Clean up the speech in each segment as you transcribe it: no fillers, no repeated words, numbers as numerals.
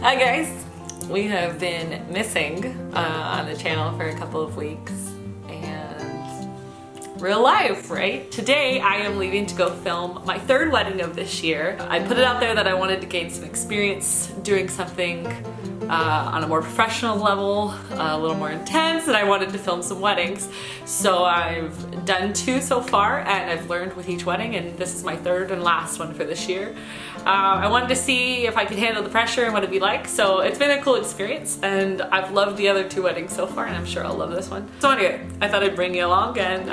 Hi guys! We have been missing on the channel for a couple of weeks and we're alive, right? Today I am leaving to go film my third wedding of this year. I put it out there that I wanted to gain some experience doing something on a more professional level, a little more intense, and I wanted to film some weddings. So I've done 2 so far and I've learned with each wedding, and this is my third and last one for this year. I wanted to see if I could handle the pressure and what it'd be like, so it's been a cool experience and I've loved the other 2 weddings so far and I'm sure I'll love this one. So anyway, I thought I'd bring you along and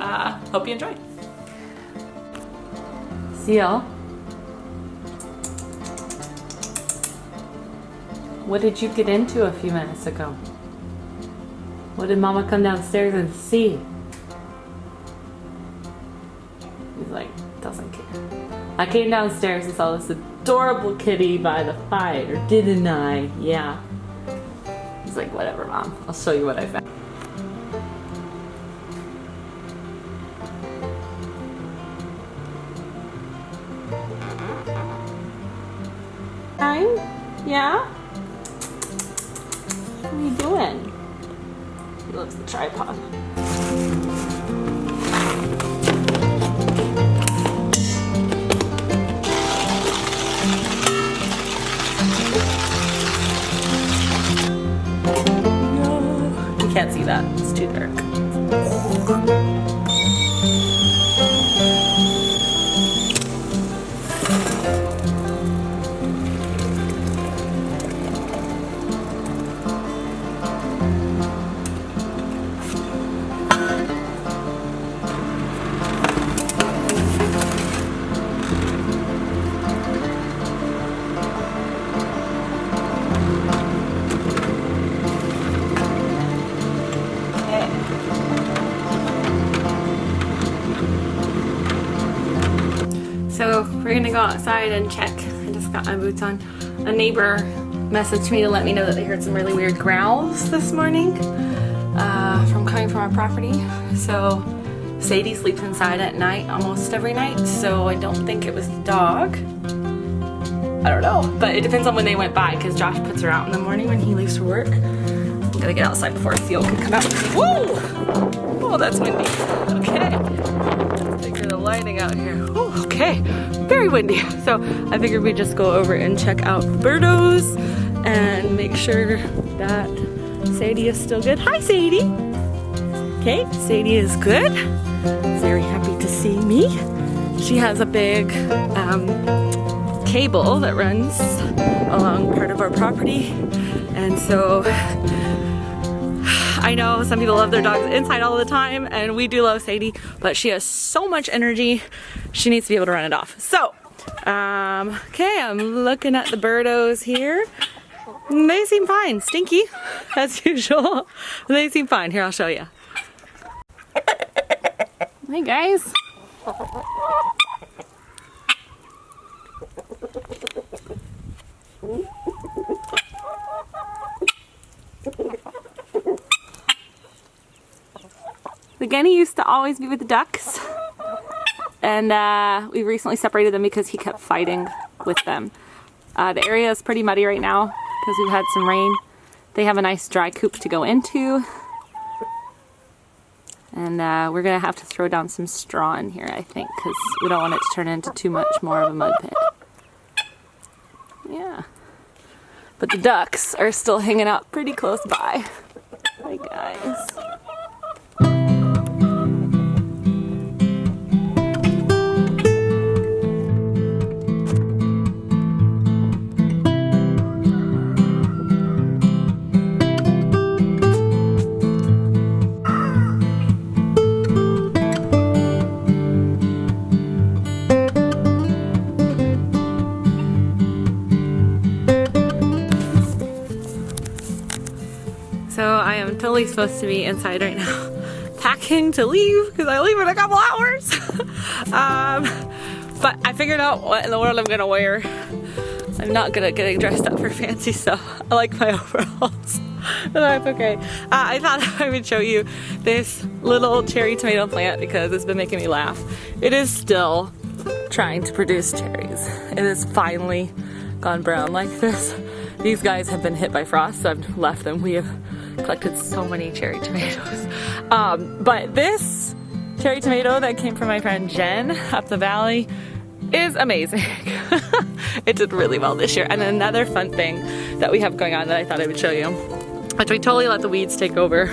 hope you enjoy. Seal, what did you get into a few minutes ago? What did Mama come downstairs and see? He's like, doesn't care. I came downstairs and saw this adorable kitty by the fire, didn't I? Yeah. He's like, whatever, Mom. I'll show you what I found. Time? Yeah? What are you doing? He loves the tripod. You can't see that, it's too dark. So we're gonna go outside and check. I just got my boots on. A neighbor messaged me to let me know that they heard some really weird growls this morning from coming from our property. So Sadie sleeps inside at night almost every night, so I don't think it was the dog. I don't know, but it depends on when they went by because Josh puts her out in the morning when he leaves for work. I'm gonna get outside before Theo can come out. Whoa! Oh, that's windy. Okay. Let's figure the lighting out here. Ooh, okay, very windy. So I figured we'd just go over and check out Birdos and make sure that Sadie is still good. Hi, Sadie. Okay, Sadie is good. Very happy to see me. She has a big cable that runs along part of our property, and so I know some people love their dogs inside all the time, and we do love Sadie, but she has so much energy, she needs to be able to run it off. So, okay, I'm looking at the Birdos here. They seem fine. Stinky, as usual. They seem fine. Here, I'll show you. Hey, guys. The Guinea used to always be with the ducks, and we recently separated them because he kept fighting with them. The area is pretty muddy right now because we've had some rain. They have a nice dry coop to go into, and we're gonna have to throw down some straw in here, I think, because we don't want it to turn into too much more of a mud pit. Yeah, but the ducks are still hanging out pretty close by. Hi, guys. So I am totally supposed to be inside right now, packing to leave because I leave in a couple hours. But I figured out what in the world I'm gonna wear. I'm not good at getting dressed up for fancy stuff. I like my overalls, but that's okay. I thought I would show you this little cherry tomato plant because it's been making me laugh. It is still trying to produce cherries. It has finally gone brown like this. These guys have been hit by frost, so I've left them. We have collected so many cherry tomatoes. But this cherry tomato that came from my friend Jen up the valley is amazing. It did really well this year. And another fun thing that we have going on that I thought I would show you, which we totally let the weeds take over.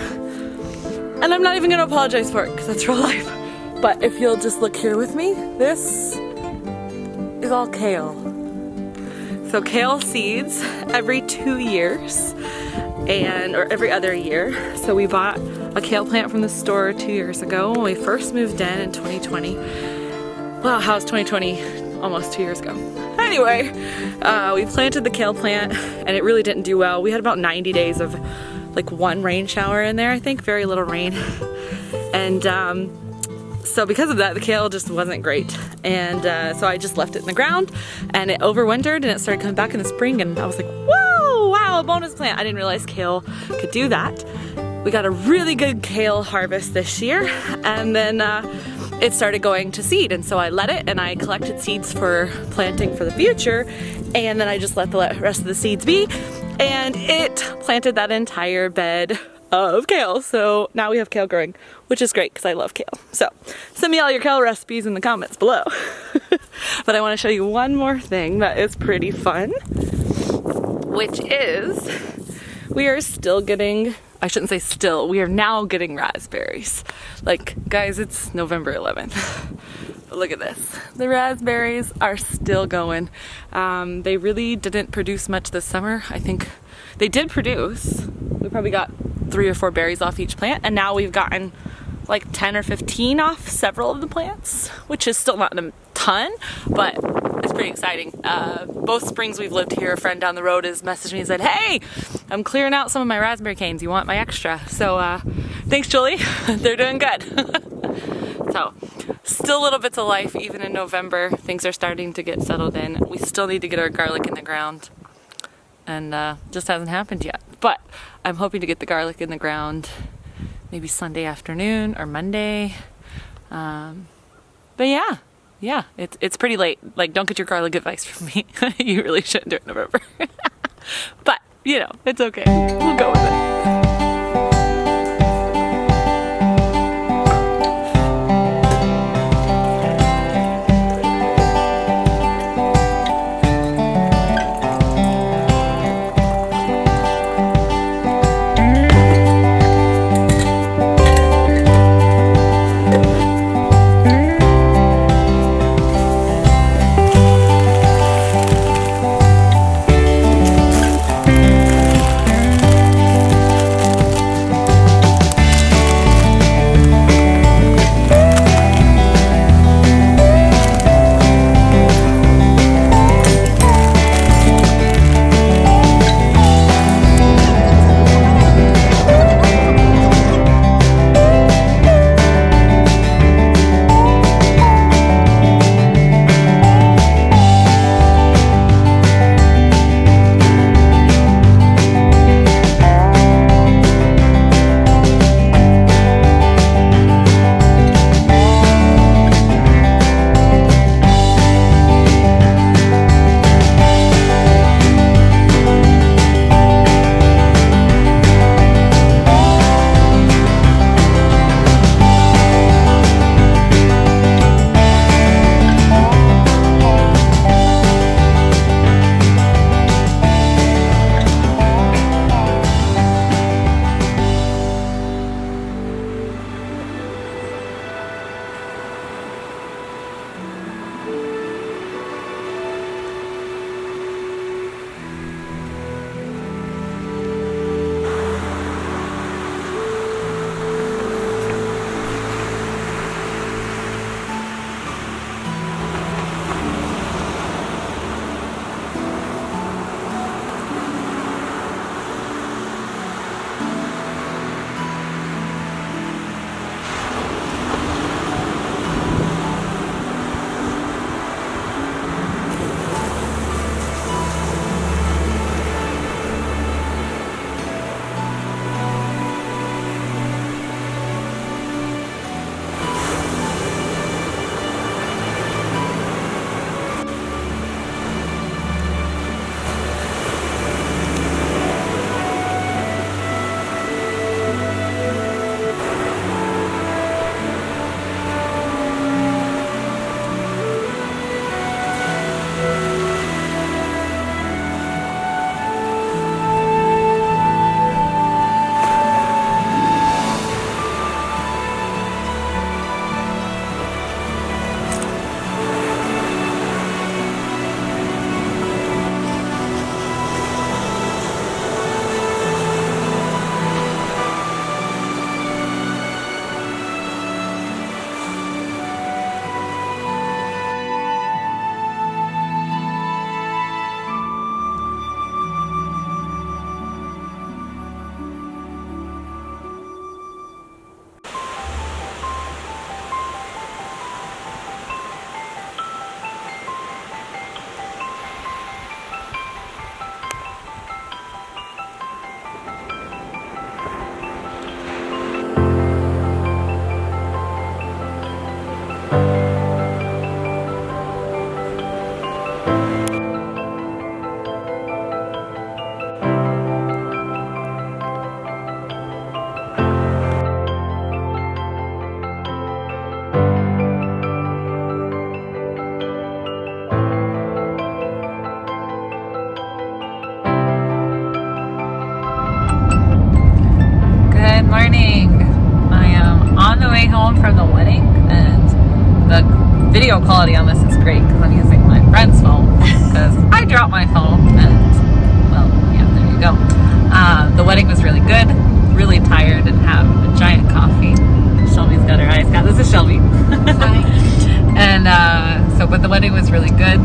And I'm not even gonna apologize for it because that's real life. But if you'll just look here with me, this is all kale. So kale seeds every 2 years or every other year. So we bought a kale plant from the store 2 years ago when we first moved in 2020. Wow, how's 2020? Almost 2 years ago. Anyway, we planted the kale plant and it really didn't do well. We had about 90 days of like one rain shower in there, I think, very little rain. And so because of that, the kale just wasn't great. And so I just left it in the ground and it overwintered and it started coming back in the spring and I was like, whoa, wow, a bonus plant. I didn't realize kale could do that. We got a really good kale harvest this year and then it started going to seed, and so I let it and I collected seeds for planting for the future, and then I just let the rest of the seeds be, and it planted that entire bed of kale. So now we have kale growing, which is great because I love kale. So send me all your kale recipes in the comments below. But I want to show you one more thing that is pretty fun, which is we are still getting, I shouldn't say still, we are now getting raspberries. Like, guys, it's November 11th. Look at this. The raspberries are still going. They really didn't produce much this summer. I think they did produce. We probably got 3 or 4 berries off each plant, and now we've gotten like 10 or 15 off several of the plants, which is still not a ton, but it's pretty exciting. Both springs we've lived here, a friend down the road has messaged me and said, hey, I'm clearing out some of my raspberry canes. You want my extra? So thanks, Julie. They're doing good. So still little bits of life even in November. Things are starting to get settled in. We still need to get our garlic in the ground, and just hasn't happened yet. But I'm hoping to get the garlic in the ground maybe Sunday afternoon or Monday. But yeah, it's pretty late. Like, don't get your garlic advice from me. You really shouldn't do it in November. But, you know, it's okay. We'll go with it. Good morning. I am on the way home from the wedding, and the video quality on this is great because I'm using my friend's phone because I dropped my phone, and well, yeah, there you go. The wedding was really good, really tired, and have a giant coffee. Shelby's got her eyes cut. This is Shelby. Hi. And but the wedding was really good.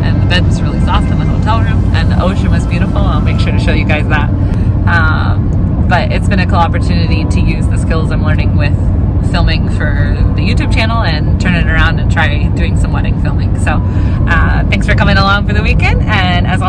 And the bed was really soft in the hotel room, and the ocean was beautiful. I'll make sure to show you guys that. But it's been a cool opportunity to use the skills I'm learning with filming for the YouTube channel and turn it around and try doing some wedding filming. So thanks for coming along for the weekend, and as